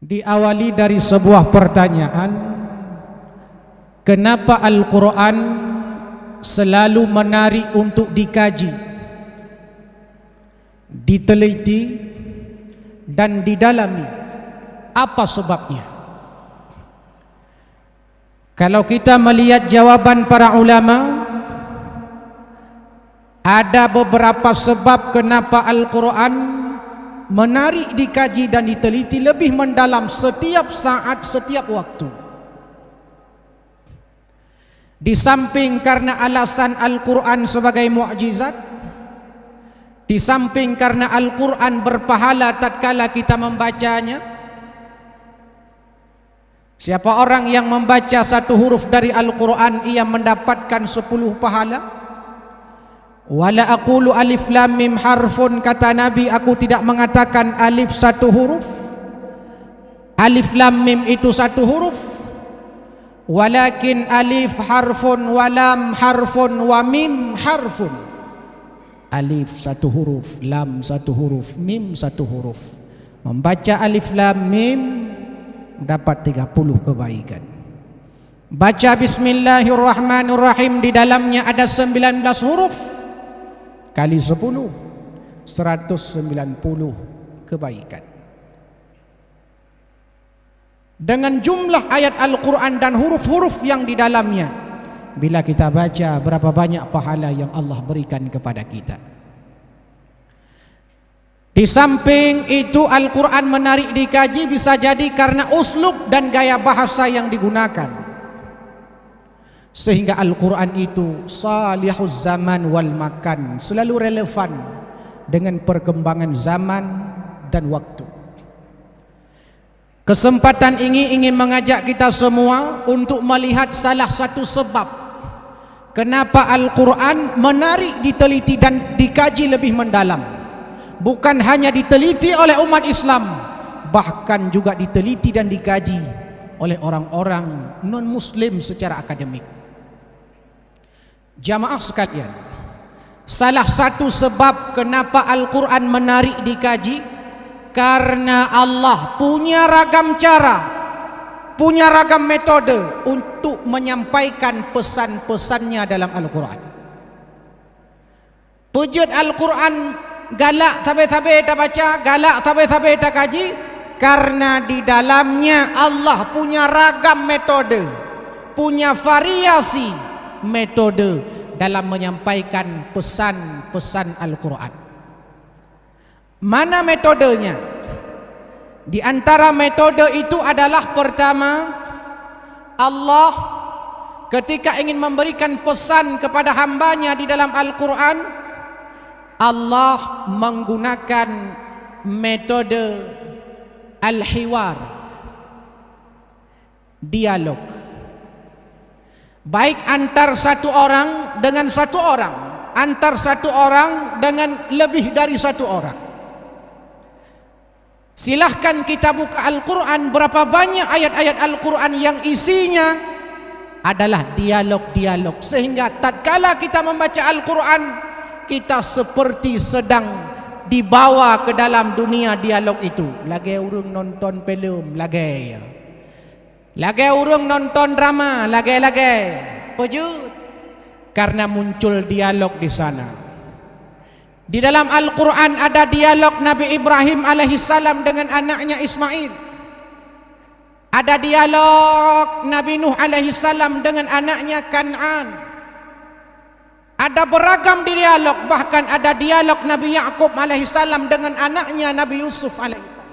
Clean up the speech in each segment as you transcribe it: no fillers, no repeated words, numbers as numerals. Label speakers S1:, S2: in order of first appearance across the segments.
S1: Diawali dari sebuah pertanyaan, kenapa Al-Quran selalu menarik untuk dikaji, diteliti dan didalami? Apa sebabnya? Kalau kita melihat jawaban para ulama, ada beberapa sebab kenapa Al-Quran menarik dikaji dan diteliti lebih mendalam setiap saat, setiap waktu. Di samping karena alasan Al-Quran sebagai mukjizat, di samping karena Al-Quran berpahala tatkala kita membacanya. Siapa orang yang membaca satu huruf dari Al-Quran, ia mendapatkan 10 pahala. Wala aqulu alif lam mim harfun, kata Nabi, aku tidak mengatakan alif satu huruf, alif lam mim itu satu huruf, walakin alif harfun, walam harfun, wa mim harfun. Alif satu huruf, lam satu huruf, mim satu huruf. Membaca alif lam mim dapat 30 kebaikan. Baca bismillahirrahmanirrahim, di dalamnya ada 19 huruf, kali 10, 190 kebaikan. Dengan jumlah ayat Al-Quran dan huruf-huruf yang di dalamnya, bila kita baca, berapa banyak pahala yang Allah berikan kepada kita. Di samping itu, Al-Quran menarik dikaji bisa jadi karena uslub dan gaya bahasa yang digunakan, sehingga Al-Quran itu salihuz zaman wal makan, selalu relevan dengan perkembangan zaman dan waktu. Kesempatan ini ingin mengajak kita semua untuk melihat salah satu sebab kenapa Al-Quran menarik diteliti dan dikaji lebih mendalam. Bukan hanya diteliti oleh umat Islam, bahkan juga diteliti dan dikaji oleh orang-orang non-muslim secara akademik. Jamaah sekalian, salah satu sebab kenapa Al-Quran menarik dikaji, karena Allah punya ragam cara, punya ragam metode untuk menyampaikan pesan-pesannya dalam Al-Quran. Pujud Al-Quran galak sampai-sampai tak baca, galak sampai-sampai tak kaji, karena di dalamnya Allah punya ragam metode, punya variasi metode dalam menyampaikan pesan-pesan Al-Quran. Mana metodenya? Di antara metode itu adalah, pertama, Allah ketika ingin memberikan pesan kepada hambanya di dalam Al-Quran, Allah menggunakan metode al-hiwar, dialog, baik antar satu orang dengan satu orang, antar satu orang dengan lebih dari satu orang. Silahkan kita buka Al-Quran, berapa banyak ayat-ayat Al-Quran yang isinya adalah dialog-dialog, sehingga tatkala kita membaca Al-Quran, kita seperti sedang dibawa ke dalam dunia dialog itu. Lagi urung nonton film, lagi urung nonton drama, lagi pujud, karena muncul dialog di sana. Di dalam Al-Quran ada dialog Nabi Ibrahim alaihissalam dengan anaknya Ismail. Ada dialog Nabi Nuh alaihissalam dengan anaknya Kan'an. Ada beragam dialog, bahkan ada dialog Nabi Yakub alaihissalam dengan anaknya Nabi Yusuf alaihissalam.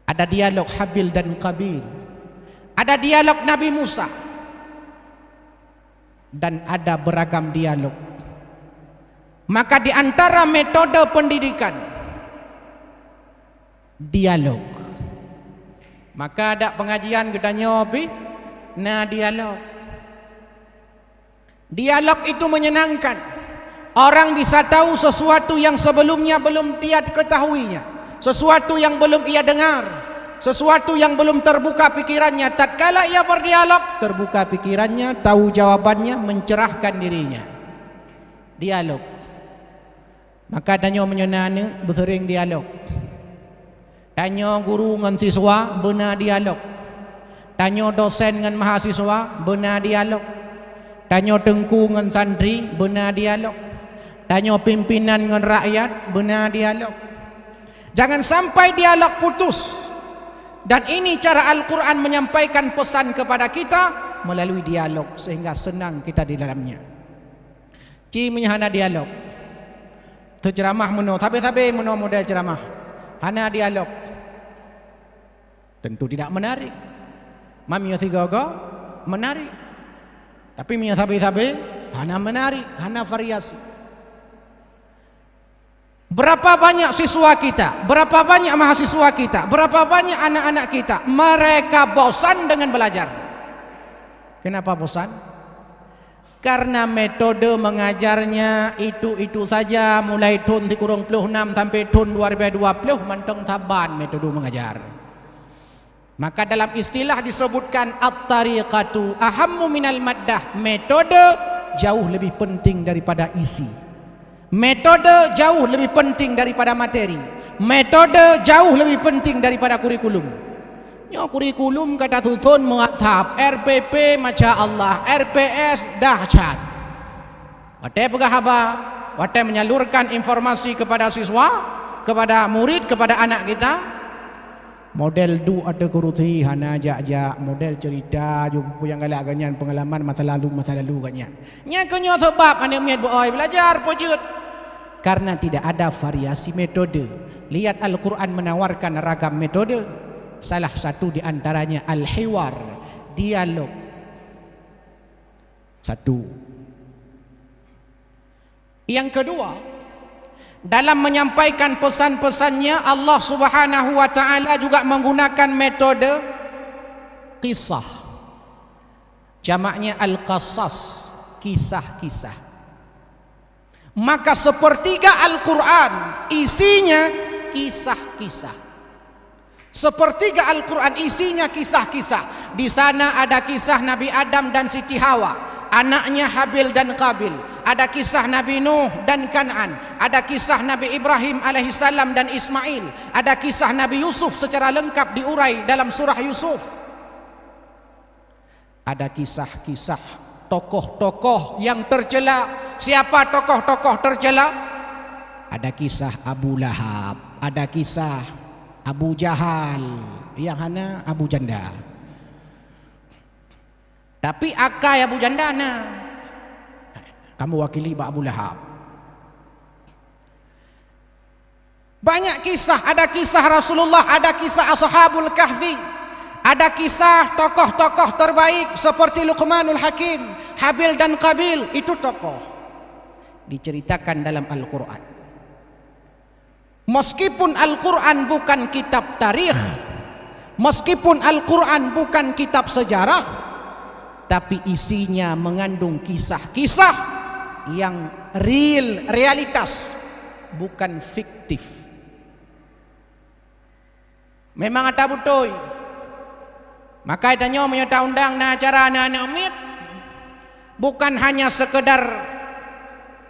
S1: Ada dialog Habil dan Qabil, ada dialog Nabi Musa, dan ada beragam dialog. Maka di antara metode pendidikan, dialog. Maka ada pengajian gedanya obi, nah dialog. Dialog itu menyenangkan. Orang bisa tahu sesuatu yang sebelumnya belum dia ketahuinya, sesuatu yang belum ia dengar, sesuatu yang belum terbuka pikirannya. Tatkala ia berdialog, terbuka pikirannya, tahu jawabannya, mencerahkan dirinya. Dialog. Maka danyo menyenangkan bersering dialog. Tanya guru dengan siswa, benar dialog. Tanya dosen dengan mahasiswa, benar dialog. Tanya tengku dengan santri, benar dialog. Tanya pimpinan dengan rakyat, benar dialog. Jangan sampai dialog putus. Dan ini cara Al-Quran menyampaikan pesan kepada kita melalui dialog, sehingga senang kita di dalamnya. Cimanya hana dialog. Tu ceramah meno, sabe-sabe meno model ceramah. Hana dialog. Tentu tidak menarik. Mami sigaga menarik. Tapi minyak sabe-sabe hana menarik, hana variasi. Berapa banyak siswa kita, berapa banyak mahasiswa kita, berapa banyak anak-anak kita, mereka bosan dengan belajar. Kenapa bosan? Karena metode mengajarnya itu saja, mulai tahun 36 sampai tahun 2020 manteng taban metode mengajar. Maka dalam istilah disebutkan at-tariqatu ahammu minal maddah. Metode jauh lebih penting daripada isi. Metode jauh lebih penting daripada materi. Metode jauh lebih penting daripada kurikulum. Ya kurikulum kata susun muazzab, RPP Masya Allah, RPS dahsyat. Wate pegah apa? Wate menyalurkan informasi kepada siswa, kepada murid, kepada anak kita. Model du ada kuruti hana jak model cerita jumpa yang galak ganyan pengalaman masa lalu ganyan. Nya kenyo sebab ane miat boy belajar pojut. Karena tidak ada variasi metode. Lihat Al-Quran menawarkan ragam metode. Salah satu di antaranya al-hiwar, dialog. Satu. Yang kedua, dalam menyampaikan pesan-pesannya Allah Subhanahu wa taala juga menggunakan metode kisah. Jamaknya al-qasas, kisah-kisah. Maka sepertiga Al-Quran isinya kisah-kisah. Sepertiga Al-Quran isinya kisah-kisah. Di sana ada kisah Nabi Adam dan Siti Hawa, anaknya Habil dan Qabil. Ada kisah Nabi Nuh dan Kan'an. Ada kisah Nabi Ibrahim alaihissalam dan Ismail. Ada kisah Nabi Yusuf secara lengkap diurai dalam surah Yusuf. Ada kisah-kisah tokoh-tokoh yang tercela. Siapa tokoh-tokoh tercela? Ada kisah Abu Lahab, ada kisah Abu Jahal, yang hana Abu Janda. Tapi akai Abu Janda na. Kamu wakili Abu Lahab. Banyak kisah, ada kisah Rasulullah, ada kisah Ashabul Kahfi, ada kisah tokoh-tokoh terbaik seperti Luqmanul Hakim, Habil dan Qabil, itu tokoh diceritakan dalam Al-Quran. Meskipun Al-Quran bukan kitab tarikh, meskipun Al-Quran bukan kitab sejarah, tapi isinya mengandung kisah-kisah yang real, realitas, bukan fiktif. Memang ada betul. Maka tanya menyata undang na acara anak-anak umit bukan hanya sekedar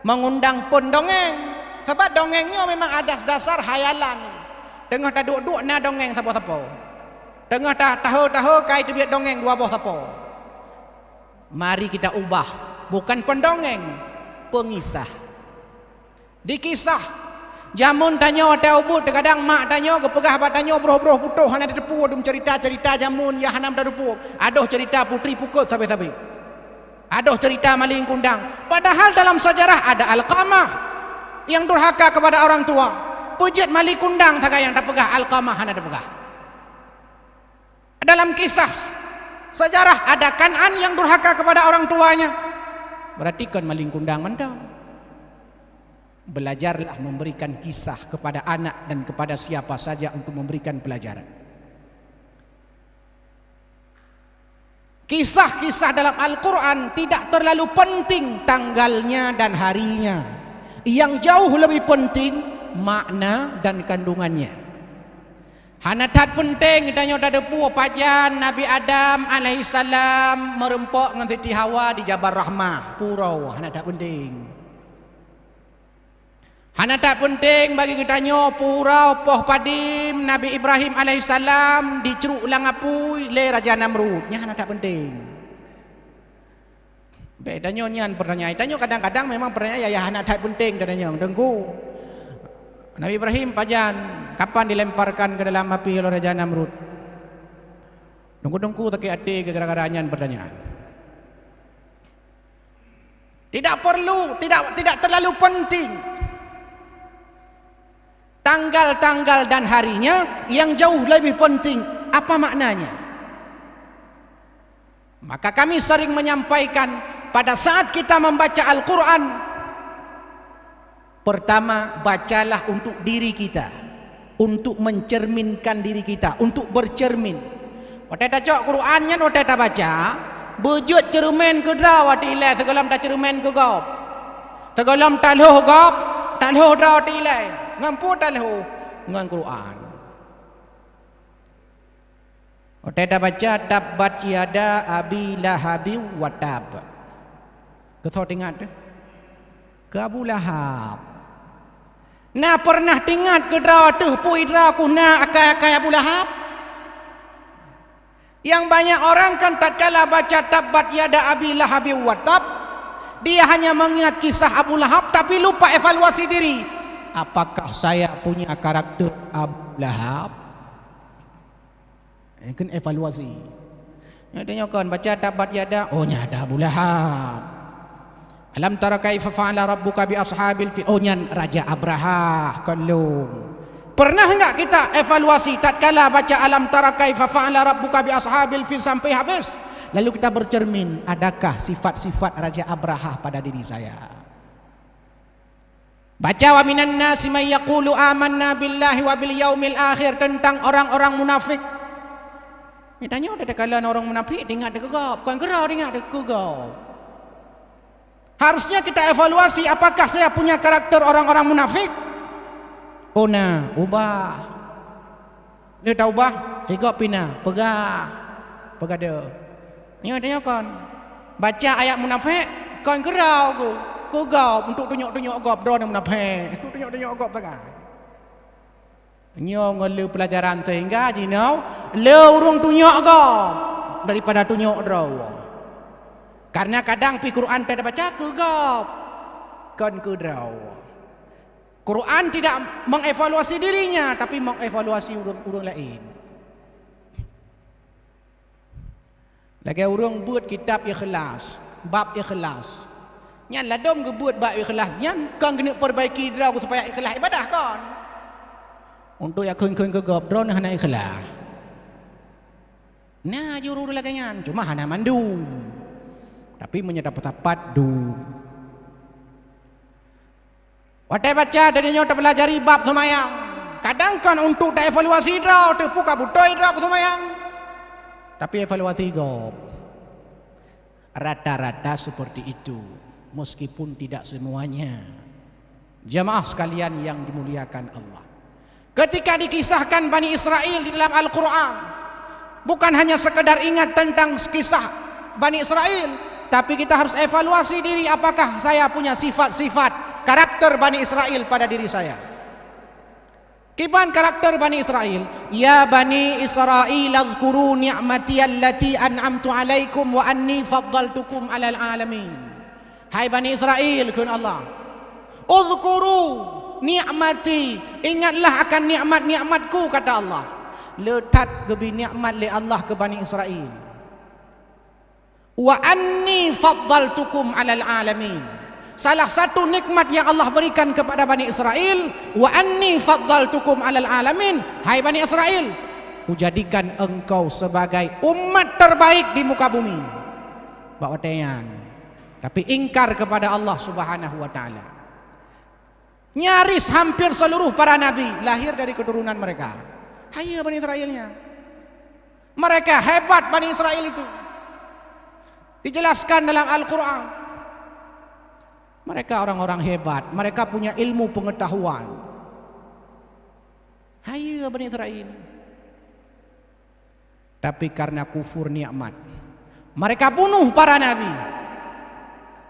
S1: mengundang pun dongeng. Sebab dongengnya memang ada dasar hayalan. Tengah tak duduk na dongeng siapa-siapa. Tengah tak tahu-tahu kai tu biar dongeng dua boh siapa. Mari kita ubah, bukan pendongeng, pengisah. Dikisah. Jamun tanya ada ubud, kadang mak tanya kepegah bat tanya broh-broh putuh hana depu dum cerita-cerita jamun ya hanam depu. Aduh cerita putri pukul sabe-sabe. Aduh cerita maling kundang. Padahal dalam sejarah ada Alqamah yang durhaka kepada orang tua. Pujit maling kundang saga yang tak pegah Alqamah hana depegah. Dalam kisah sejarah ada Kan'an yang durhaka kepada orang tuanya. Berarti kan maling kundang mendang. Belajarlah memberikan kisah kepada anak dan kepada siapa saja untuk memberikan pelajaran. Kisah-kisah dalam Al-Quran tidak terlalu penting tanggalnya dan harinya. Yang jauh lebih penting makna dan kandungannya. Hanatat penting ditanya tada pu pajan Nabi Adam alaihissalam merempok dengan Siti Hawa di Jabal Rahmah, purau hanatat penting. Hana tak penting bagi kita nyo pura poh padim Nabi Ibrahim alaihissalam diceruk ulang apui le Raja Namrud. Nya hana tak penting. Beda nyo nyan pertanyaan. Danyo kadang-kadang memang pertanyaan ya hana tak penting danyo. Dengku. Nabi Ibrahim pajan kapan dilemparkan ke dalam api oleh Raja Namrud? Dengku tak ade gara-gara nyan pertanyaan. Tidak perlu, tidak terlalu penting. Tanggal-tanggal dan harinya yang jauh lebih penting apa maknanya. Maka kami sering menyampaikan pada saat kita membaca Al-Quran, pertama bacalah untuk diri kita, untuk mencerminkan diri kita, untuk bercermin. Waktu kita cok Qurannya, waktu kita baca bujut cermin ke draw wati ilai segalam tak cermin ke gop, segalam taluh gop, taluh draw wati ilai ngampu taluh ngan Quran. Waktu kita baca tabat yada abi lahabi wa tab, kau ingat ke Abu Lahab. Nah pernah tingat ke draw tu pui draw ku na akai Abu Lahab. Yang banyak orang kan tatkala baca tabat yada abi lahabi wa tab, dia hanya mengingat kisah Abu Lahab tapi lupa evaluasi diri. Apakah saya punya karakter Abu Lahab? Kan evaluasi. Nyatanya kan baca tabat yada, oh nyada Abu Lahab. Alam tara kaifa fa'ala rabbuka bi ashabil fil, oh nyan Raja Abraha kalung. Pernah enggak kita evaluasi tatkala baca alam tara kaifa fa'ala rabbuka bi ashabil fil sampai habis? Lalu kita bercermin, adakah sifat-sifat Raja Abraha pada diri saya? Baca wa minan nasi may yaqulu amanna billahi wa bil yaumil akhir, tentang orang-orang munafik. Tanya ada kala orang munafik dengar degap, bukan gerau dengar degap. Harusnya kita evaluasi apakah saya punya karakter orang-orang munafik. Oh nah, ubah. Dia tak ubah, higap pina, pegah dia. Ni tanya kan. Baca ayat munafik, kan gerau ku gap untuk tunjuk-tunjuk gap drone munafik. Untuk tunjuk-tunjuk gap tangan. Nyo ngelu pelajaran sehingga jinau le urung tunjuk gap daripada tunjuk draw. Karena kadang pi Quran pada baca ke gap kan ke draw. Quran tidak mengevaluasi dirinya tapi mengevaluasi urang lain. Lagi urang buat kitab ikhlas, bab ikhlas. Nyan ladom ke buat bab ikhlas, nyan kan kena perbaiki draw supaya ikhlas ibadah kan. Untuk yang kun ke gap draw hana ikhlas. Nah juru lagi nyan, cuma hana mandu. Tapi menyedapat-dapat du. Waktu baca dari nyo pelajari bab semayang. Kadang kan untuk tak evaluasi draw tepu kabutoi draw ke semayang. Tapi evaluasi gop. Rata-rata seperti itu, meskipun tidak semuanya. Jamaah sekalian yang dimuliakan Allah. Ketika dikisahkan Bani Israel di dalam Al-Quran, bukan hanya sekedar ingat tentang kisah Bani Israel, tapi kita harus evaluasi diri, apakah saya punya sifat-sifat karakter Bani Israel pada diri saya. Kiban karakter Bani Israel, ya Bani Israel azkuru ni'mati allati an'amtu alaikum wa anni faddaltukum alal alamin. Hai Bani Israel, kun Allah, uzkuru ni'mati, ingatlah akan nikmat-nikmatku, kata Allah. Letat gebi nikmat li Allah ke Bani Israel. Wa anni faddaltukum alal alamin. Salah satu nikmat yang Allah berikan kepada Bani Israel, wa anni faddaltukum alal alamin. Hai Bani Israel, kujadikan engkau sebagai umat terbaik di muka bumi. Bawatean. Tapi ingkar kepada Allah Subhanahu wa taala. Nyaris hampir seluruh para nabi lahir dari keturunan mereka. Hai Bani Israelnya. Mereka hebat Bani Israel itu. Dijelaskan dalam Al-Quran. Mereka orang-orang hebat, mereka punya ilmu pengetahuan. Hai Bani Israel. Tapi karena kufur nikmat, mereka bunuh para nabi.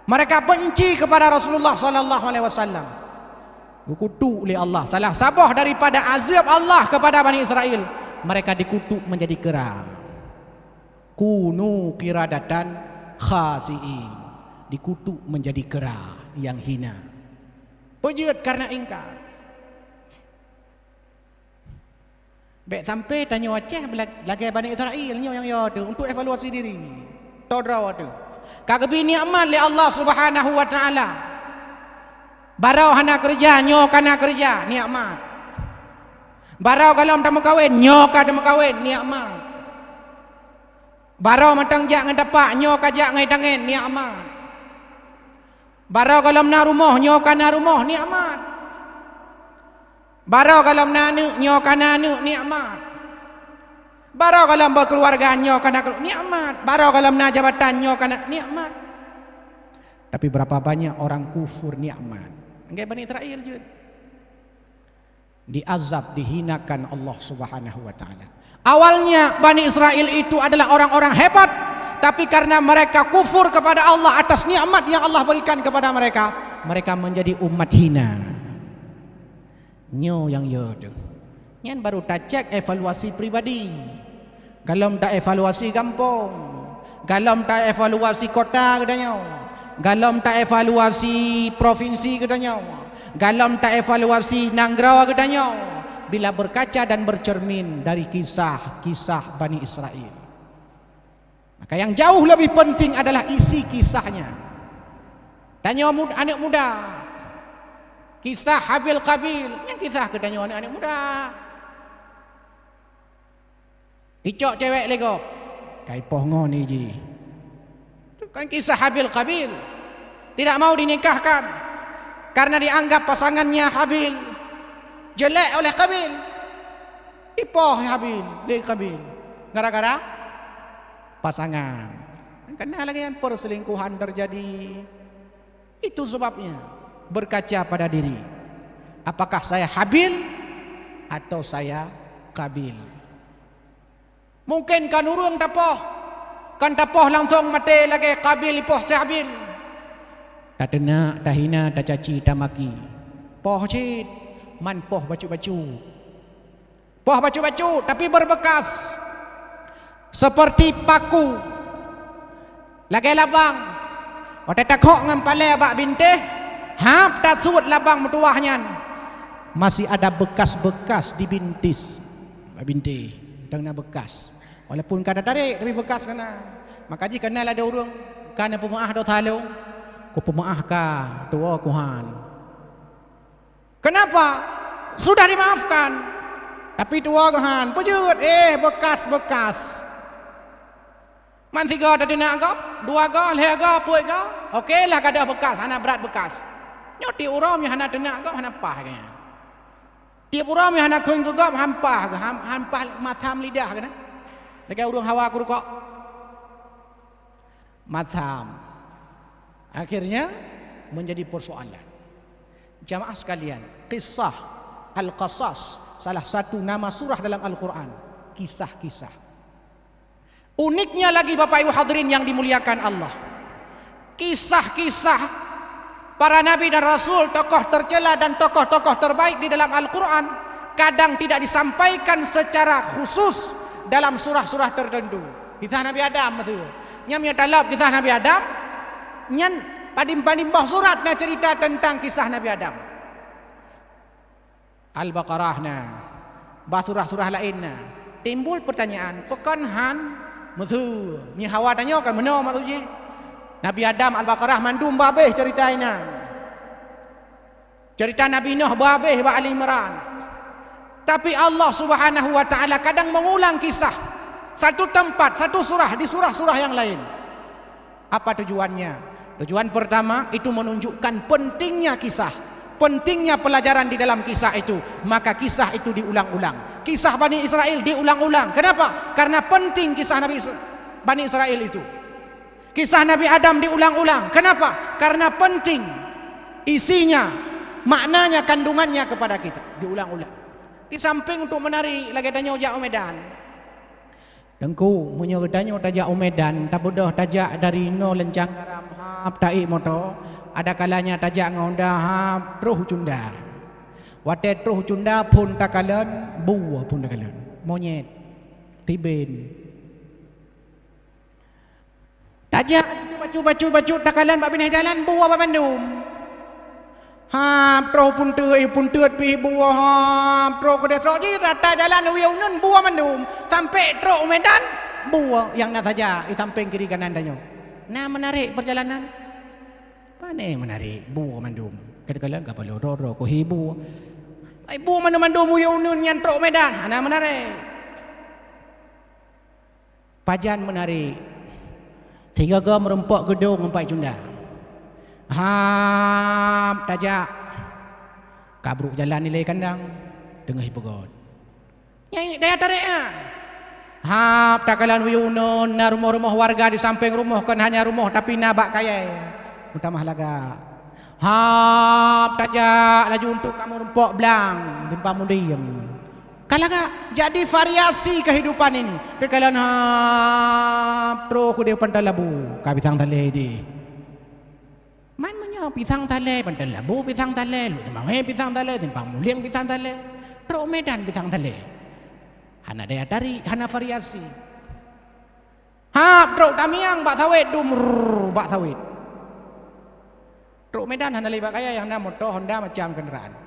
S1: Mereka benci kepada Rasulullah sallallahu alaihi wasallam. Dikutuk oleh Allah. Salah sabah daripada azab Allah kepada Bani Israel, mereka dikutuk menjadi kera. Kunu qiradatan khasi'in, dikutuk menjadi kera yang hina. Pejut karena ingkar. Baik sampai tanya Aceh lagi Bani Israel ni yang ya tu untuk evaluasi diri. Todraw tu. Kagabi nikmat li Allah Subhanahu wa taala. Barau hana kerja, nyo kana kerja, nikmat. Barau kalau tamu kawin, nyo ka tamu kawin, nikmat. Barau matang jak ngan tapak, nyo ka jak ngai tangen, nikmat. Barau kalau na rumah, nyo kana rumah, nikmat. Barau kalau nanu, nyo kana nu, nikmat. Barau kalau berkeluarga, nyo kana nikmat. Barau kalau na jabatan, nyo kana nikmat. Tapi berapa banyak orang kufur nikmat? Enggak Bani Israel je. Diazab, dihinakan Allah Subhanahu wa taala. Awalnya Bani Israel itu adalah orang-orang hebat, tapi karena mereka kufur kepada Allah atas nikmat yang Allah berikan kepada mereka, mereka menjadi umat hina. Nyo yang yo tu. Nyan baru tak cek evaluasi pribadi. Galom tak evaluasi kampung. Galom tak evaluasi kota katanya. Galom tak evaluasi provinsi katanya. Galom tak evaluasi Nanggarawa katanya. Bila berkaca dan bercermin dari kisah-kisah Bani Israel, maka yang jauh lebih penting adalah isi kisahnya. Tanya anak muda, kisah Habil Qabil, yang kisah katanya anak muda. Icok cewek lego, kai pohon ni ji. Kan kisah Habil Qabil, tidak mau dinikahkan karena dianggap pasangannya Habil jelek oleh Qabil. Ipoh Habil dari Qabil gara-gara pasangan. Karena lagi yang perselingkuhan terjadi. Itu sebabnya berkaca pada diri. Apakah saya Habil atau saya Qabil? Mungkin kan urung tapoh, kan tapoh langsung mati lagi Qabil ipoh si Habil. Tak tenak, tak hina, tak caci, tak maki. Poh cit, man poh baju-baju. Poh baju-baju tapi berbekas. Seperti paku. Lagi labang. Waktu takok ngam pale bak binteh, hap tak sud labang metuahnya. Masih ada bekas-bekas dibintis. Bintih, dengan bekas. Walaupun kada tarik tapi bekas kena. Maka jika kenal ada orang kana pemaah do thalu, ku pemaah ka tua kuhan. Kenapa? Sudah dimaafkan. Tapi tua kuhan, pujut bekas-bekas. Man tiga tadi nak gap, dua gap, leh gap, puai gap. Okeylah kada bekas, hana berat bekas. Nyoti uram yang hana tenak gap, hana pah kaya. Tiap uram yang hana koin gap, hampah, hampah matam lidah kena. Lagi urung hawa aku kok. Matam. Akhirnya menjadi persoalan. Jamaah sekalian, kisah Al-Qasas salah satu nama surah dalam Al-Quran. Kisah-kisah. Uniknya lagi Bapak Ibu hadirin yang dimuliakan Allah, kisah-kisah para nabi dan rasul, tokoh tercela dan tokoh-tokoh terbaik di dalam Al-Quran kadang tidak disampaikan secara khusus dalam surah-surah tertentu. Kisah Nabi Adam itu nyamnya talab kisah Nabi Adam, nyan padim-padim bah surat na cerita tentang kisah Nabi Adam. Al-Baqarah na bah surah-surah lainnya timbul pertanyaan, pekan han Muthu, ni hawa tanya kan mana matuji. Nabi Adam Al-Baqarah mandum babeh ceritaina. Cerita Nabi Nuh babeh ba Ali Imran. Tapi Allah Subhanahu wa taala kadang mengulang kisah satu tempat, satu surah di surah-surah yang lain. Apa tujuannya? Tujuan pertama itu menunjukkan pentingnya kisah, pentingnya pelajaran di dalam kisah itu. Maka kisah itu diulang-ulang. Kisah Bani Israel diulang-ulang. Kenapa? Karena penting kisah Bani Israel itu. Kisah Nabi Adam diulang-ulang. Kenapa? Karena penting isinya, maknanya, kandungannya kepada kita. Diulang-ulang. Di samping untuk menarik lagi tanya ujak Medan. Dengku munyo tanya tajak Medan, tak bodoh tajak dari no lencang garam hap taik motor. Ada kalanya tajak ngonda hap terus cundar. Wate truh cunda pun takalan, buah pun takalan. Monyet, tiben. Tajak baju takalan bak pindah jalan buah bak Bandung. Truh pun teut pi buah truh ke desa je rata jalan wiau nun buah Bandung. Sampai truh Medan buah yang nak saja di samping kiri kanan danyo. Nah menarik perjalanan. Pane menarik buah Bandung. Kadang-kadang kapal ro ko hibu. Ai buah Bandung wiau nun yang truh Medan. Nah menarik. Pajan menarik. Tiga ke merempok gedung empat cunda. Tajak. Kabruk jalan nilai kandang. Dengar hipegot. Nyai daya tarik takalan wiunun na rumah-rumah warga di samping rumah kan hanya rumah tapi nabak kaya. Utamah laga. Tajak laju untuk kamu rempok belang. Timpamu diem. Kalaga jadi variasi kehidupan ini. Kekalan pro ku dia pantal labu, ka pisang tale di. Man menyo pisang tale pantal labu pisang tale, lu temang pisang tale, timpang muliang pisang tale. Pro Medan pisang tale. Hana daya tarik, hana variasi. Pro tamiang bak sawit bak sawit. Pro Medan hana lebak kaya yang nama motor Honda macam kenderaan.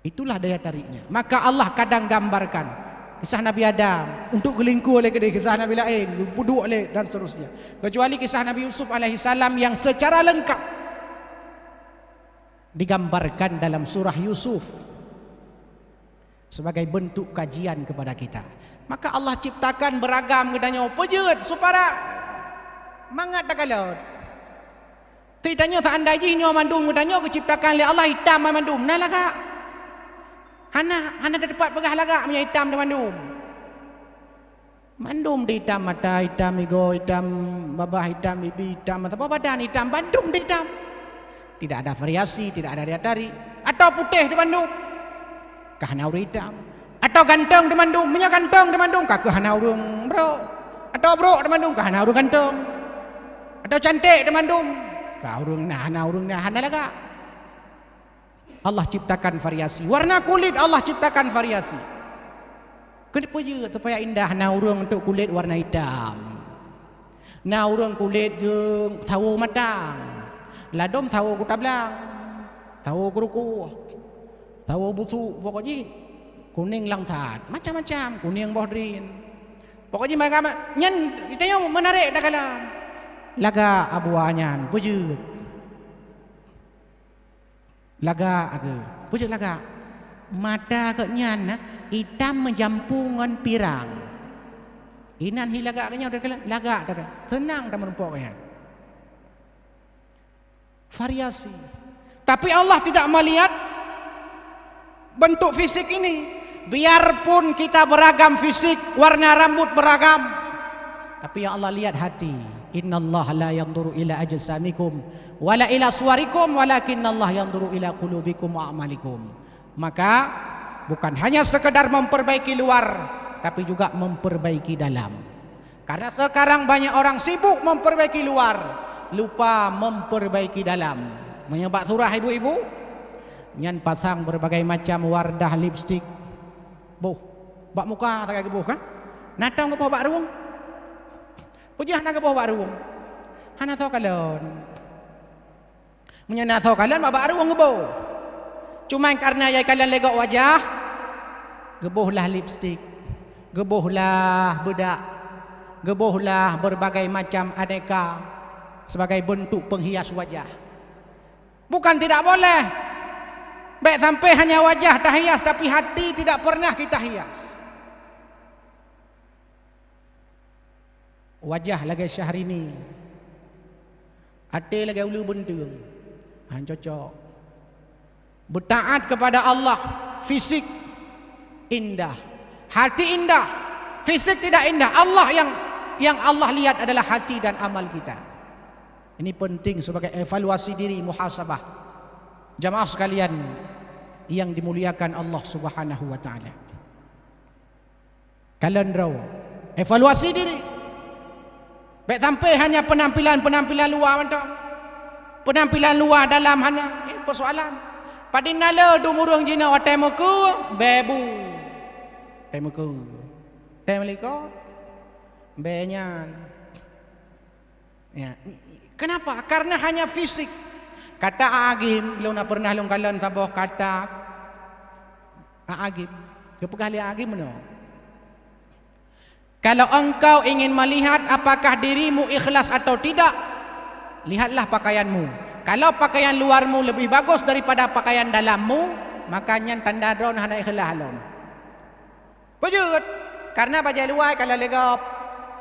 S1: Itulah daya tariknya. Maka Allah kadang gambarkan kisah Nabi Adam untuk gelingku oleh kisah Nabi lain, buduk oleh dan seterusnya. Kecuali kisah Nabi Yusuf alaihissalam yang secara lengkap digambarkan dalam surah Yusuf sebagai bentuk kajian kepada kita. Maka Allah ciptakan beragam kedanya pejut supaya mangat dakalot. Tidaknya tak andai jinyo mandum kedanya diciptakan oleh Allah hitam mandum. Nalaga Hana ada dapat pegah lagak punya hitam di Bandung. Bandung di hitam mata, hitam ego, hitam babah, hitam bibi, hitam mata badan, hitam Bandung di hitam. Tidak ada variasi, tidak ada daya tarik. Atau putih di Bandung, kah hana urang hitam. Atau ganteng di Bandung, punya ganteng di Bandung, kah hana urang bro. Atau bro di Bandung, kah hana urang ganteng. Atau cantik di Bandung, kah urang hana lagak. Allah ciptakan variasi. Warna kulit Allah ciptakan variasi. Kenapa je supaya indah na urang untuk kulit warna hitam. Na urang kulit ke tahu matang. Ladom tahu ku tablang. Tahu kuruku. Tahu busuk pokoknya kuning langsat. Macam-macam kuning bohdrin. Pokoknya mereka nyen ditanya menarik dah kala. Laga abuanyan puju. Laga aga, pujuk laga. Mata ke nyan hitam menjampungan pirang. Inan hi laga kenya udah laga tada. Senang tak merumpoknya. Variasi. Tapi Allah tidak melihat bentuk fisik ini. Biarpun kita beragam fisik, warna rambut beragam, tapi yang Allah lihat hati. Innallaha la yanzuru ila ajsamikum wala ila suwarikum walakinnallaha yanzuru ila qulubikum wa a'malikum. Maka bukan hanya sekedar memperbaiki luar, tapi juga memperbaiki dalam. Karena sekarang banyak orang sibuk memperbaiki luar, lupa memperbaiki dalam. Menyebab surah ibu-ibu nyan pasang berbagai macam wardah lipstik. Boh, bak muka tak gebuh kan? Natang ke bak ruang. Pujah nak ke bak ruang. Hana tahu kalon. Menyana tahu kalian bak ruang gebuh. Cuma karena ya kalian legok wajah, gebuhlah lipstik, gebuhlah bedak, gebuhlah berbagai macam aneka sebagai bentuk penghias wajah. Bukan tidak boleh. Baik sampai hanya wajah tak hias, tapi hati tidak pernah kita hias. Wajah lagi Syahrini, hati lagi ulu benteng, cocok. Bertaat kepada Allah, fisik indah, hati indah, fisik tidak indah. Allah yang Allah lihat adalah hati dan amal kita. Ini penting sebagai evaluasi diri, muhasabah. Jamaah sekalian yang dimuliakan Allah Subhanahu wa taala. Kalian draw evaluasi diri. Baik sampai hanya penampilan luar mentang. Penampilan luar dalam hanya persoalan. Padinala dumurung jina watemuku bebu. Temuku. Temeliko benyan. Ya. Kenapa? Karena hanya fisik. Kata agim, lu nak pernah lu kalan saboh kata agim. Dia pegah lihat agim no. Kalau engkau ingin melihat apakah dirimu ikhlas atau tidak, lihatlah pakaianmu. Kalau pakaian luarmu lebih bagus daripada pakaian dalammu, makanya tanda drone hana ikhlas halom. Wujud. Karena baju luar kalau legap,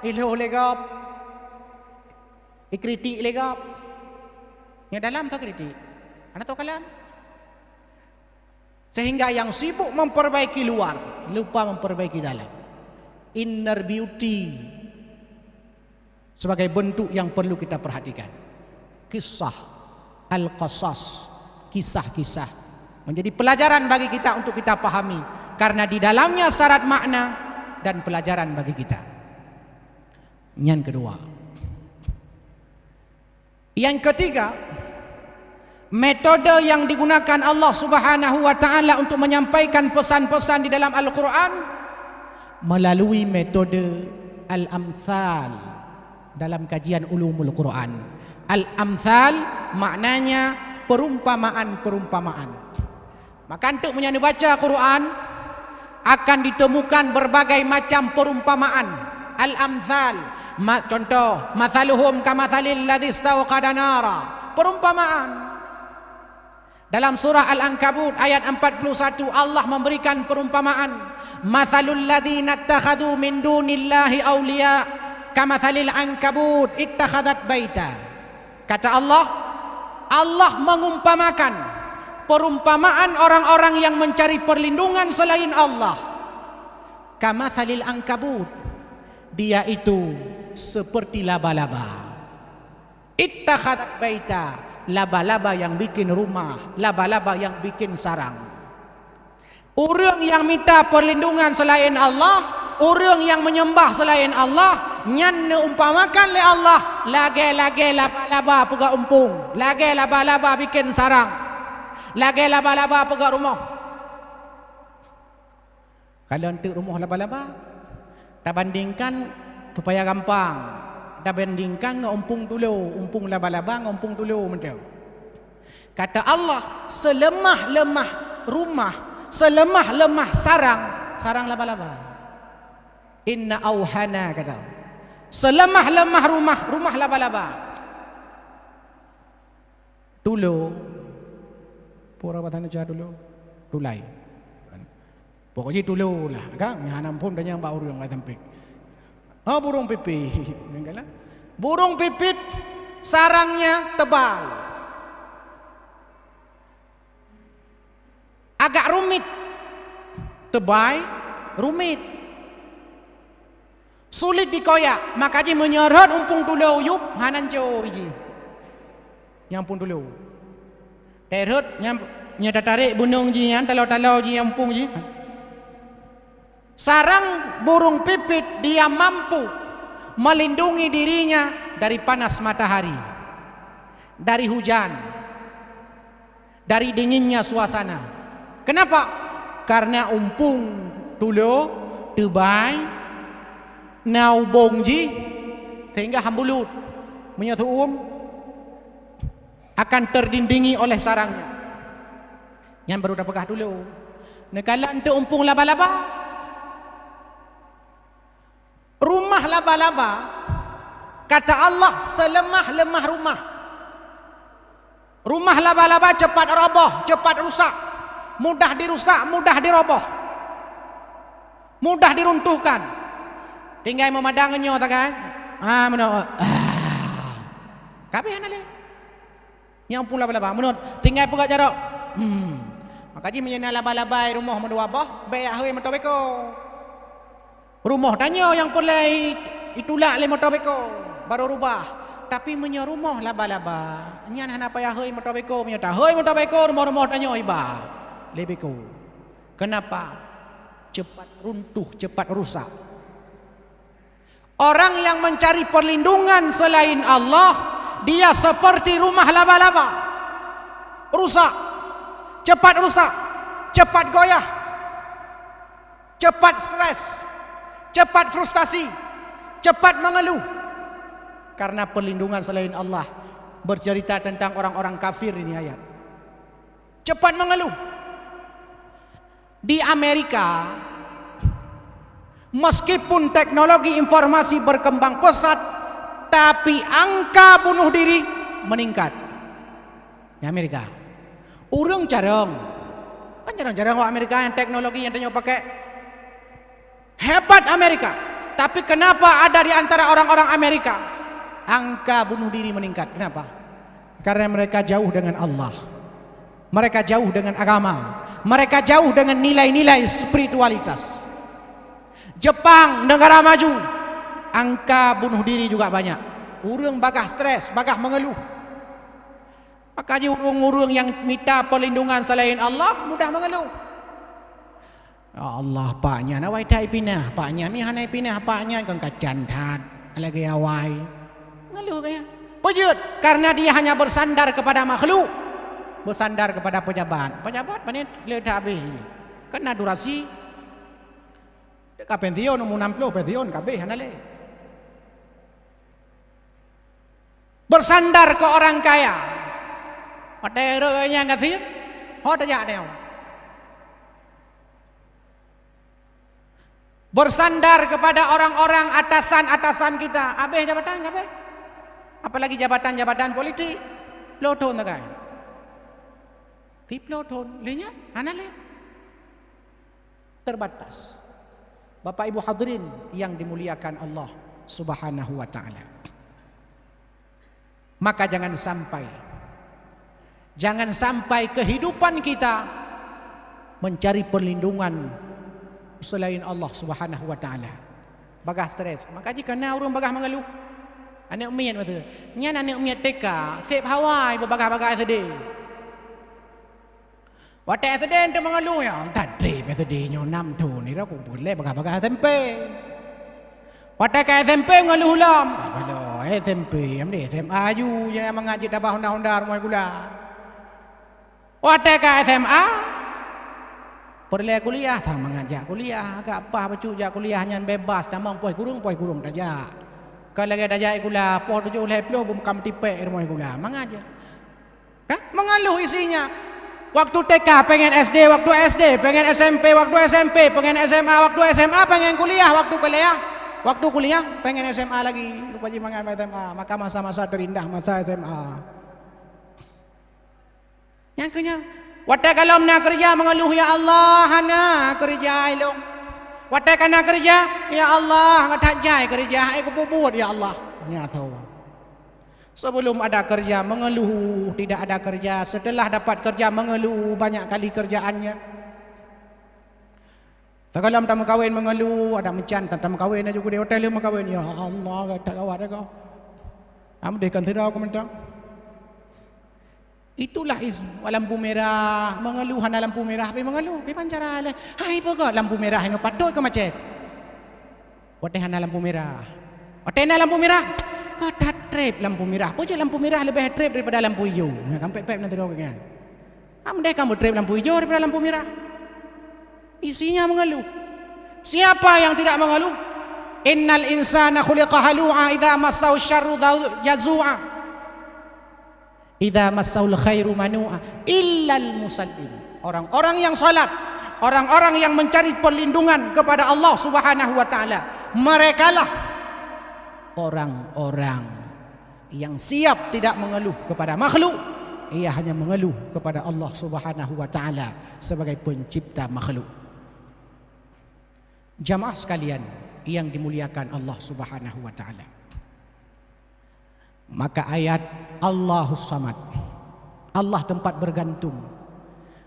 S1: iluh legap, ikritik legap. Yang dalam tu kritik. Anda tahu kalian? Sehingga yang sibuk memperbaiki luar, lupa memperbaiki dalam. Inner beauty sebagai bentuk yang perlu kita perhatikan. Kisah al-qasas, kisah-kisah menjadi pelajaran bagi kita untuk kita pahami, karena di dalamnya syarat makna dan pelajaran bagi kita. Yang kedua. Yang ketiga, metode yang digunakan Allah Subhanahu wa taala untuk menyampaikan pesan-pesan di dalam Al-Quran melalui metode al-amthal dalam kajian ulumul Quran. Al-amthal maknanya perumpamaan-perumpamaan. Maka untuk baca Quran akan ditemukan berbagai macam perumpamaan. Al-amthal, contoh, mathaluhum kamathalil ladzi istawqada nara. Perumpamaan. Dalam surah Al-Ankabut ayat 41 Allah memberikan perumpamaan. Mathalul ladzina ittakhadhu min dunillahi awliya kamathalil ankabut ittakhadat baita. Kata Allah, Allah mengumpamakan perumpamaan orang-orang yang mencari perlindungan selain Allah. Kamathalil ankabut, dia itu seperti laba-laba. Ittakhadat baita, laba-laba yang bikin rumah, laba-laba yang bikin sarang. Orang yang minta perlindungan selain Allah, orang yang menyembah selain Allah, nyan umpamakan oleh Allah, lage-lage laba-laba pegak umpung, lage laba-laba bikin sarang, lage laba-laba pegak rumah. Kalau untuk rumah laba-laba, tak bandingkan supaya gampang. Tak bandingkan ngeumpung dulu, umpung laba-laba ngeumpung dulu macam. Kata Allah, selemah-lemah rumah, selemah-lemah sarang laba-laba. Inna auhana, kata. Selemah-lemah rumah laba-laba. Dulu, pura batang aja dulu, tulai. Pokoknya dulu lah, kan? Yang pun banyak bau yang nggak sampai. Oh, burung pipit, burung pipit sarangnya tebal. Agak rumit, tebal, rumit, sulit dikoyak. Makanya menyerot umpung tulau yup hanan jauh je. Yang pun tulau, terhut yang tarik bunung je yang talau je yang umpung je. Sarang burung pipit dia mampu melindungi dirinya dari panas matahari, dari hujan, dari dinginnya suasana. Kenapa? Karena umpung tulo tebai nau bongji sehingga hambulut menyatu akan terdindingi oleh sarangnya. Yang baru dah pegah dulu. Nekalan tu umpung laba-laba, rumah laba-laba, kata Allah, selemah-lemah rumah. Rumah laba-laba cepat roboh, cepat rusak. Mudah dirusak, mudah diroboh, mudah diruntuhkan. Tinggal memadangnya tak kan? Kabeh nale. Yang pun laba-laba, menurut tinggal pegak jarak. Makanya menyena laba-laba rumah mendua bah, bayar hari motor beko. Rumah tanya yang boleh itulah le motor beko baru rubah. Tapi punya rumah laba-laba. Nyan hana payah heuy motor beko punya tah. Heuy motor beko rumah-rumah tanya iba. Le beko. Kenapa? Cepat runtuh, cepat rusak. Orang yang mencari perlindungan selain Allah, dia seperti rumah laba-laba. Rusak. cepat rusak, cepat goyah, cepat stres, cepat frustasi, cepat mengeluh. Karena perlindungan selain Allah. Bercerita tentang orang-orang kafir ini ayat. Cepat mengeluh. Di Amerika, meskipun teknologi informasi berkembang pesat, tapi angka bunuh diri meningkat. Di Amerika. Urung jarang. Kan jarang-jarang orang Amerika yang teknologi yang dia pakai. Hebat Amerika. Tapi kenapa ada di antara orang-orang Amerika angka bunuh diri meningkat? Kenapa? Karena mereka jauh dengan Allah. Mereka jauh dengan agama. Mereka jauh dengan nilai-nilai spiritualitas. Jepang, negara maju, angka bunuh diri juga banyak. Urung bagah stres, bagah mengeluh. Makanya urung-urung yang minta perlindungan selain Allah mudah mengeluh. Ya Allah, paknya nak wai tai pinah, paknya mi hanai pinah, paknya kang kacan tat, lagi awai. Ngeluh kaya. Pujud, karena dia hanya bersandar kepada makhluk. Bersandar kepada pejabat. Pejabat panen le dah habis. Kena durasi. Ka pensiun umur 60 pensiun kabeh hanale. Bersandar ke orang kaya. Hotel renya ngathir. Hotel ja deu. Bersandar kepada orang-orang atasan-atasan kita. Habis jabatan kabeh. Apalagi jabatan-jabatan politik. Ploton tak kan? Ploton lenya anale. Terbatas. Bapak Ibu hadirin yang dimuliakan Allah Subhanahu wa taala. Maka jangan sampai kehidupan kita mencari perlindungan selain Allah Subhanahu wa taala. Bagah stres. Maka jika na urang bagah mengeluh. Anak umiat betul. Nya anak umiat TK, sep hawai berbagah-bagah sedih. Watak sedih ente mengeluh ya. Tak drip sedihnya 6 tahun ni aku boleh bagah-bagah SMP. Watak SMP mengeluh ulam. Kalau SMP, amde SMA aju yang mengaji tabah undang-undang rumah gula. Watak SMA perle kuliah sang mengajak kuliah agak apa bacu jak kuliahnya bebas namang poi kurung tajak. Kalau lagi tajak gula po 7 leplo bum kam tipek rumah gula mengajak. Kan mengeluh isinya. Waktu TK pengen SD, waktu SD pengen SMP, waktu SMP pengen SMA, waktu SMA pengen kuliah, waktu kuliah pengen SMA lagi. Lupa jimangan SMA, maka masa-masa terindah masa SMA. Yang kenyang watak kalau nak kerja mengeluh ya Allah hana kerja ilung. Watak kana kerja ya Allah ngatak jai kerja aku bubut ya Allah. Nya tahu. Sebelum ada kerja mengeluh tidak ada kerja, setelah dapat kerja mengeluh banyak kali kerjaannya. Takalam tamu kawin mengeluh, ada mencan tamu kawin aja di hotel mau kawin ya Allah tak kawat kau. Am dekan tidak aku mentang. Itulah lampu merah mengeluh hana lampu merah mengeluh pancara le. Hai pokok lampu merah ini patut ke macet. Wate hana lampu merah. Wate na lampu merah. Kau tak trip lampu merah. Pujuk lampu merah lebih trip daripada lampu hijau. Kan pep nanti dong kan. Amdai kamu trip lampu hijau daripada lampu merah. Isinya mengeluh. Siapa yang tidak mengeluh? Innal insana khuliqa halu'a idza massahu syarru jazua. Idza massahu khairu manu'a illal musallin. Orang-orang yang salat, orang-orang yang mencari perlindungan kepada Allah Subhanahu wa taala, merekalah orang-orang yang siap tidak mengeluh kepada makhluk, ia hanya mengeluh kepada Allah Subhanahu wa taala sebagai pencipta makhluk. Jamaah sekalian yang dimuliakan Allah Subhanahu wa taala. Maka ayat Allahus Samad, Allah tempat bergantung,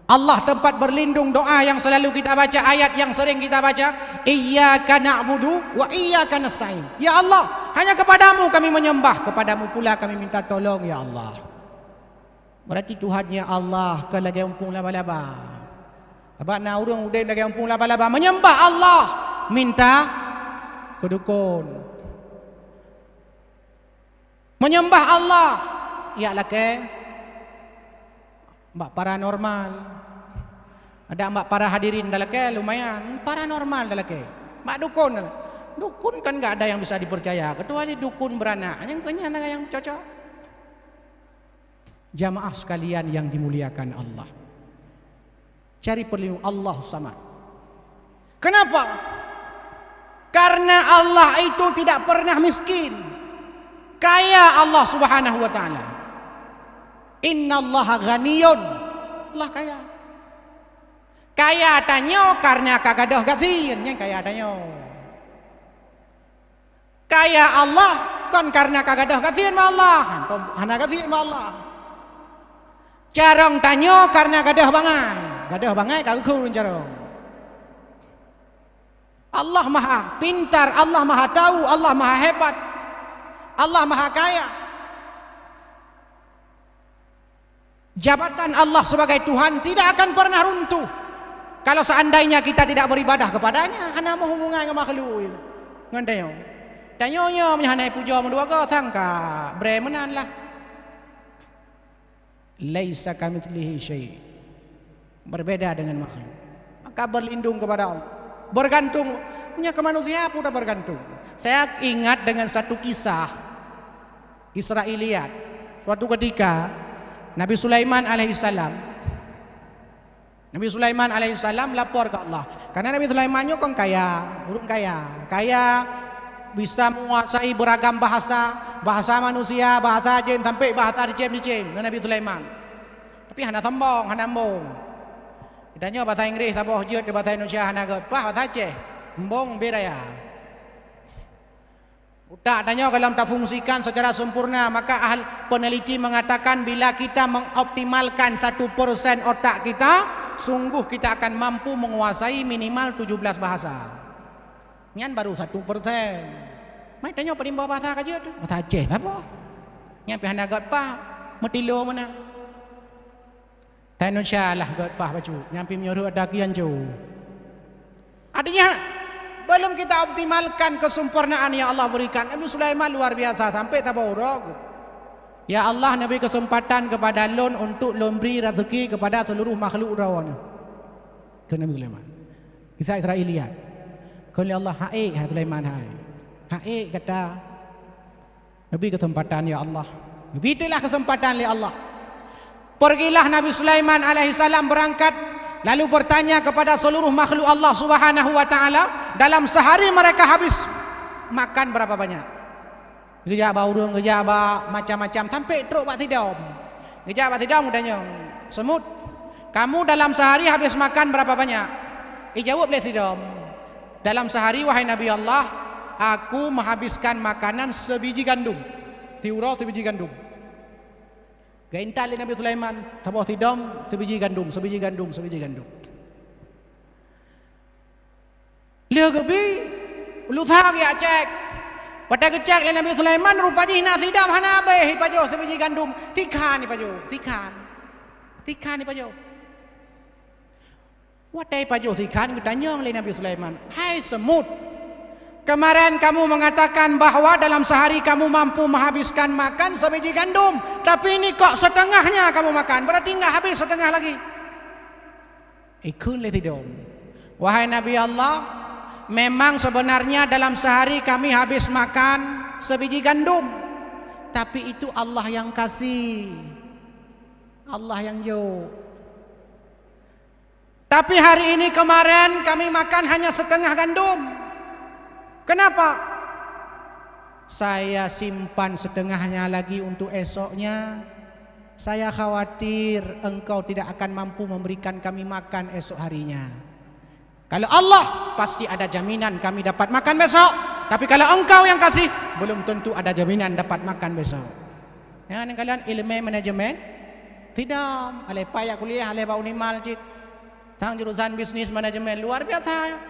S1: Allah tempat berlindung, doa yang selalu kita baca, ayat yang sering kita baca, iyyaka na'budu wa iyyaka nasta'in. Ya Allah, hanya kepadamu kami menyembah, kepadamu pula kami minta tolong ya Allah. Berarti Tuhannya Allah ke lagi umpung laba-laba. Sebab na urang udai lagi umpung laba-laba menyembah Allah, minta ke dukun. Menyembah Allah ialah ke mbak paranormal. Ada mak para hadirin dalake lumayan paranormal dalake. Mak dukun. Dukun kan enggak ada yang bisa dipercaya. Kecuali dukun beranak. Yang kenyang yang cocok. Jamaah sekalian yang dimuliakan Allah. Cari perlindungan Allah Samad. Kenapa? Karena Allah itu tidak pernah miskin. Kaya Allah Subhanahu wa taala. Innallaha ghaniyun. Allah kaya. Kaya tanyo karena kagadah gasin, yang kaya tanyo. Kaya Allah kan karena kagadah gasin ma Allah. Hana gasin ma Allah. Carong tanyo karena gadah bangai. Gadah bangai kagul carong. Allah maha pintar, Allah maha tahu, Allah maha hebat. Allah maha kaya. Jabatan Allah sebagai Tuhan tidak akan pernah runtuh kalau seandainya kita tidak beribadah kepadanya. Hana mau hubungan dengan makhluk. Ngandayo. Tanyonya menyanai puja mendua ke sangka bremenan lah. Laisa kamitslihi syai'. Berbeda dengan makhluk. Maka berlindung kepada Allah. Bergantungnya ke manusia pun bergantung. Saya ingat dengan satu kisah Israiliyat. Suatu ketika Nabi Sulaiman alaihissalam lapor ke Allah. Karena Nabi Sulaiman itu kan kaya, burung kaya bisa menguasai beragam bahasa manusia, bahasa jin sampai bahasa dicem. Nabi Sulaiman. Tapi hana sombong, hana ambung. Ditanya bahasa Inggris, apa hujud di bahasa Indonesia hana bahasa Aceh. Embong beda ya. Udah tanya kalau tak fungsikan secara sempurna, maka ahli peneliti mengatakan bila kita mengoptimalkan 1% otak kita, sungguh kita akan mampu menguasai minimal 17 bahasa. Nyan baru 1%. Mai tanya penimba bahasa kaje tu. Bahasa Aceh apa? Nya pi hana gat pah, metilo mana? Tanya Indonesia lah gat pah baju. Nyampi menyuruh ada kian jauh. Artinya belum kita optimalkan kesempurnaan yang Allah berikan. Nabi Sulaiman luar biasa sampai tak baurok. Ya Allah, Nabi kesempatan kepada lon untuk memberi rezeki kepada seluruh makhluk rawan. Ke Nabi Sulaiman. Kisah Israiliyat. Kalau Allah hai Sulaiman hai kata Nabi kesempatan ya Allah. Itulah kesempatan ya Allah. Pergilah Nabi Sulaiman alaihissalam berangkat lalu bertanya kepada seluruh makhluk Allah Subhanahu wa taala, dalam sehari mereka habis makan berapa banyak? Gejak baurung, gejak macam-macam sampai truk bak tidam. Gejak bak tidam tanya, semut, kamu dalam sehari habis makan berapa banyak? Jawab le sidam. Dalam sehari wahai Nabi Allah, aku menghabiskan makanan sebiji gandum. Tiurau sebiji gandum. Gaintal Nabi Sulaiman, tabah tidam sebiji gandum. Lihat kebi, lu thang ya cek. Pada kecek Nabi Sulaiman rupanya hina tidam hana beh pajo sebiji gandum. Tikan ni pajo. Watai pajo tikan bertanya oleh Nabi Sulaiman, hai semut, kemarin kamu mengatakan bahwa dalam sehari kamu mampu menghabiskan makan sebiji gandum, tapi ini kok setengahnya kamu makan, berarti enggak habis setengah lagi. Ikun le tidom. Wahai Nabi Allah, memang sebenarnya dalam sehari kami habis makan sebiji gandum, tapi itu Allah yang kasih, Allah yang jauh. Tapi hari ini kemarin kami makan hanya setengah gandum. Kenapa? Saya simpan setengahnya lagi untuk esoknya. Saya khawatir engkau tidak akan mampu memberikan kami makan esok harinya. Kalau Allah pasti ada jaminan kami dapat makan besok. Tapi kalau engkau yang kasih, belum tentu ada jaminan dapat makan besok. Yang kalian ilmu manajemen tidak, alai payah kuliah, alai bau nimal cit. Tang jurusan bisnis manajemen luar biasa.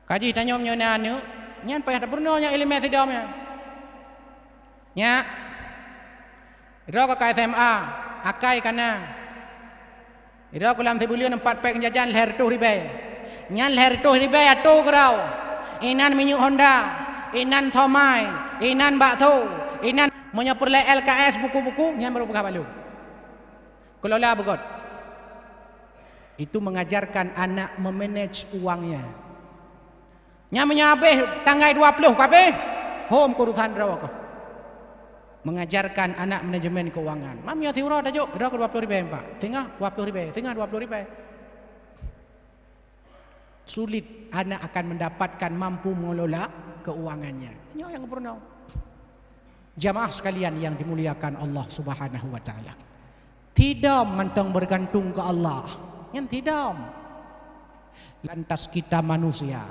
S1: Kaji tanya menyonya anu, nyan payah tak pernah nya ilmu tidamnya. Nya iro ke SMA, akai kana. Iro kulam sebulian 4 pek jajan leher tu ribe. Nyan leher tu ribe atu kerau. Inan minyak Honda, inan Thomai, inan bakso, inan menyapurle LKS buku-buku nyan baru buka balu. Kelola begot. Itu mengajarkan anak memanage uangnya. Nya habis tanggal 20 kabeh home kurusan rawa ko. Mengajarkan anak manajemen keuangan. Mam ya tiura dah juk, dah ke 20 ribu Pak. Tengah 20 ribu, tengah 20 ribu. Sulit anak akan mendapatkan mampu mengelola keuangannya. Ini yang pernah. Jamaah sekalian yang dimuliakan Allah Subhanahu wa taala. Tidak mentang bergantung ke Allah. Yang tidak. Lantas kita manusia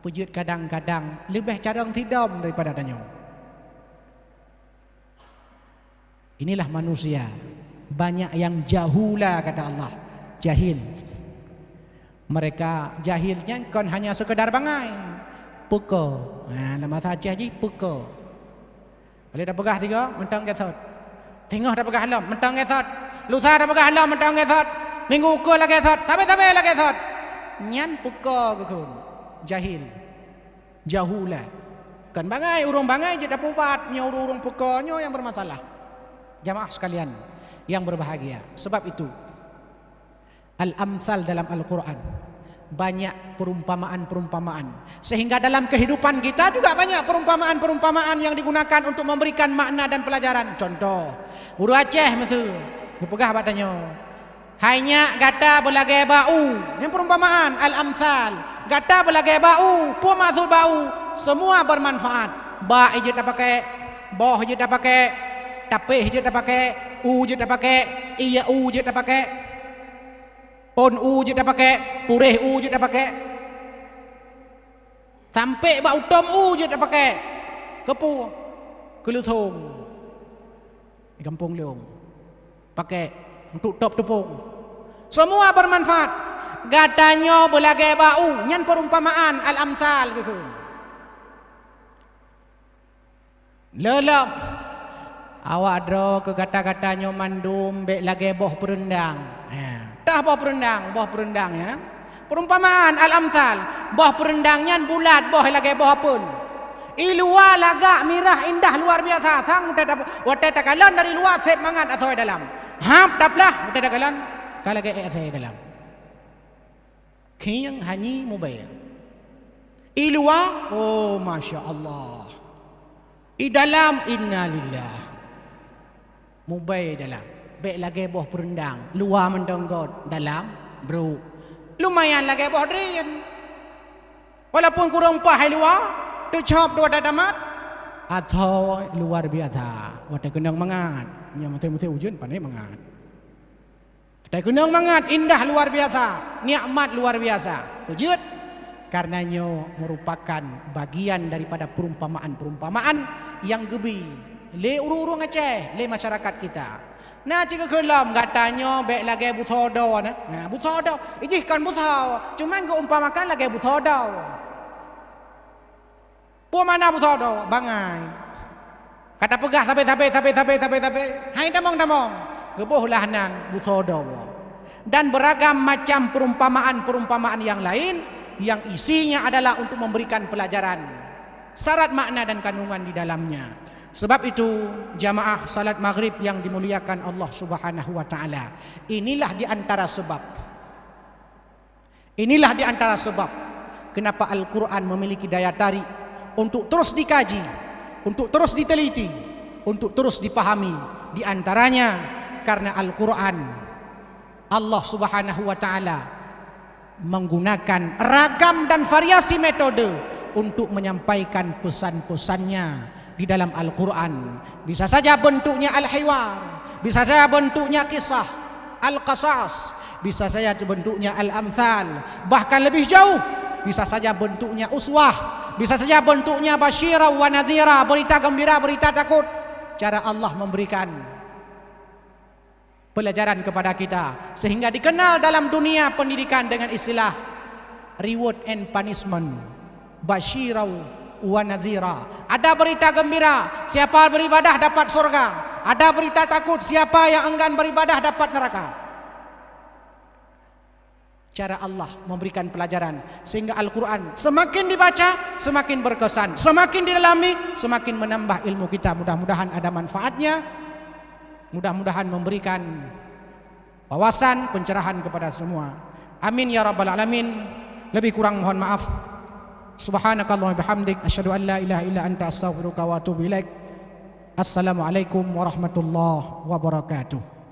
S1: pujud kadang-kadang lebih cadang tidak daripada danyo. Inilah manusia. Banyak yang jahula kata Allah. Jahil. Mereka jahilnya kan hanya sekedar bangai. Peka. Nah, nama saja je peka. Boleh dah pegah tiga, mentang gesot. Tengah dah pegah halam, mentang gesot. Lusa dah pegah halam, mentang gesot. Minggu ke lagi gesot. Tapi lagi gesot. Nyan peka kekun. Jahil. Jahula. Kan bangai, urung bangai je dah pupat. Nya urung peka nya yang bermasalah. Jamaah sekalian yang berbahagia. Sebab itu Al-Amthal dalam Al-Quran banyak perumpamaan-perumpamaan. Sehingga dalam kehidupan kita juga banyak perumpamaan-perumpamaan yang digunakan untuk memberikan makna dan pelajaran. Contoh, Guru Aceh mesti dipegah batanya. Hanya gata belagai bau. Ini perumpamaan Al-Amthal. Gata belagai bau, pu maksud bau, semua bermanfaat. Ba je tak pakai, boh je tak pakai, tapih je tak pakai, u je tak pakai, iya u je tak pakai. Pon u je tak pakai, purih u je tak pakai. Sampai bau tom u je tak pakai. Kepu, keluthung. Di kampung Leong. Pakai untuk top tepung. Semua bermanfaat. Gatanya belagai bau. Nyan perumpamaan Al-Amthal gitu. Lelap. Awak dro ke gata-gatanya mandum bek lagi boh perendang. Dah boh perendang ya. Perumpamaan Al-Amthal. Boh perendangnya bulat, boh lagi boh pun. Ilua lagak mirah indah luar biasa. Sang watai takalan dari luar sep mangat asoi dalam. Hap taplah watai takalan kalage asoi dalam. Kiyang hanyi mubaya. Ilua, oh masya Allah. I dalam innalillah. Mubaya dalam. Baik lagi boh perendang. Luar mendonggot. Dalam bro. Lumayan lagi boh drin. Walaupun kurang pahai luar. Tu cop tu ada damat. Atau luar biasa. Wadah kenang mangat. Nya mati-mati ujun pandai mangat. Wadah kenang mangat. Indah luar biasa. Nikmat luar biasa. Wujud. Karenanya merupakan bagian daripada perumpamaan-perumpamaan yang gebi. Le urung-urung Aceh. Le masyarakat kita. Nah jika kelam katanya baik lagi butodo nah. Nah butodo, ijih kan butau. Cuman ke umpamakan lagi butodo. Pu mana butodo? Bangai. Kata pegah sampai. Hai damong. Gebuhlah nang butodo. Dan beragam macam perumpamaan-perumpamaan yang lain yang isinya adalah untuk memberikan pelajaran, syarat makna dan kandungan di dalamnya. Sebab itu jamaah salat maghrib yang dimuliakan Allah Subhanahu wa taala. Inilah di antara sebab kenapa Al-Quran memiliki daya tarik untuk terus dikaji, untuk terus diteliti, untuk terus dipahami. Di antaranya karena Al-Quran Allah Subhanahu wa taala menggunakan ragam dan variasi metode untuk menyampaikan pesan-pesannya di dalam Al-Quran. Bisa saja bentuknya al-hiwar, bisa saja bentuknya kisah al-qasas, bisa saja bentuknya al-amthal, bahkan lebih jauh bisa saja bentuknya uswah, bisa saja bentuknya basyira wa nadhira, berita gembira, berita takut. Cara Allah memberikan pelajaran kepada kita sehingga dikenal dalam dunia pendidikan dengan istilah reward and punishment, basyira wa nazira. Ada berita gembira, siapa beribadah dapat surga. Ada berita takut, siapa yang enggan beribadah dapat neraka. Cara Allah memberikan pelajaran sehingga Al-Quran semakin dibaca semakin berkesan, semakin didalami semakin menambah ilmu kita. Mudah-mudahan ada manfaatnya, mudah-mudahan memberikan wawasan, pencerahan kepada semua. Amin ya rabbal alamin. Lebih kurang mohon maaf. Subhanakallahumma bihamdik asyhadu an la ilaha illa anta astaghfiruka wa atubu ilaik. Assalamualaikum warahmatullahi wabarakatuh.